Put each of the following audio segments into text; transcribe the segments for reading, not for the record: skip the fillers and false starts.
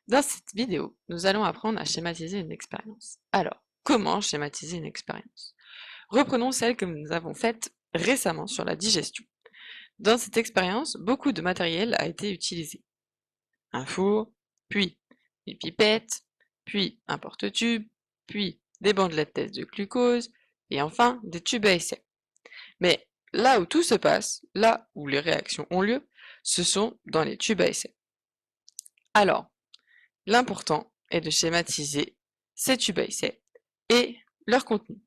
Dans cette vidéo, nous allons apprendre à schématiser une expérience. Alors, comment schématiser une expérience? Reprenons celle que nous avons faite récemment sur la digestion. Dans cette expérience, beaucoup de matériel a été utilisé. Un four, puis une pipette, puis un porte-tube, puis des bandelettes test de glucose, et enfin des tubes à essai. Mais là où tout se passe, là où les réactions ont lieu, ce sont dans les tubes à essai. Alors, l'important est de schématiser ces tubes à essai et leur contenu.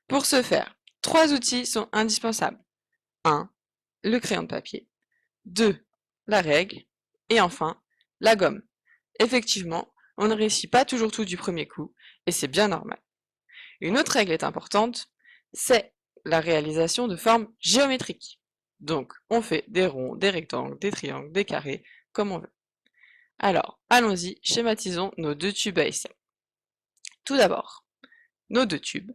Pour ce faire, 3 outils sont indispensables. 1. Le crayon de papier. 2. La règle. Et enfin, la gomme. Effectivement, on ne réussit pas toujours tout du premier coup, et c'est bien normal. Une autre règle est importante, c'est la réalisation de formes géométriques. Donc, on fait des ronds, des rectangles, des triangles, des carrés, comme on veut. Alors, allons-y, schématisons nos 2 tubes à essai. Tout d'abord, nos 2 tubes,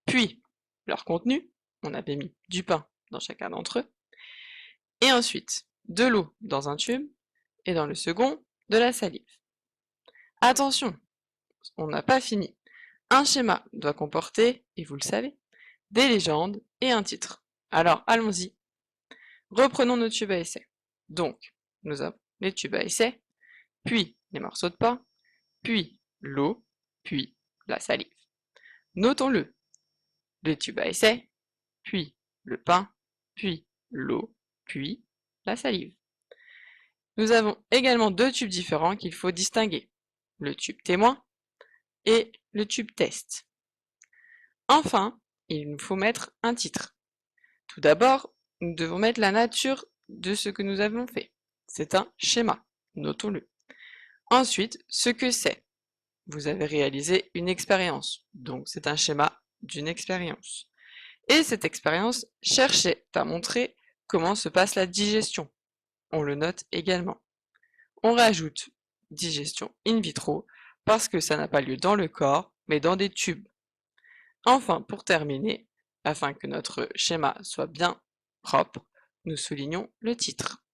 puis leur contenu, on avait mis du pain dans chacun d'entre eux, et ensuite de l'eau dans un tube, et dans le second, de la salive. Attention, on n'a pas fini. Un schéma doit comporter, et vous le savez, des légendes et un titre. Alors, allons-y. Reprenons nos tubes à essai. Donc, nous avons les tubes à essai, puis les morceaux de pain, puis l'eau, puis la salive. Notons-le, les tubes à essai, puis le pain, puis l'eau, puis la salive. Nous avons également 2 tubes différents qu'il faut distinguer, le tube témoin et le tube test. Enfin, il nous faut mettre un titre. Tout d'abord, nous devons mettre la nature de ce que nous avons fait. C'est un schéma, notons-le. Ensuite, ce que c'est. Vous avez réalisé une expérience, donc c'est un schéma d'une expérience. Et cette expérience cherchait à montrer comment se passe la digestion. On le note également. On rajoute digestion in vitro parce que ça n'a pas lieu dans le corps, mais dans des tubes. Enfin, pour terminer, afin que notre schéma soit bien propre, nous soulignons le titre.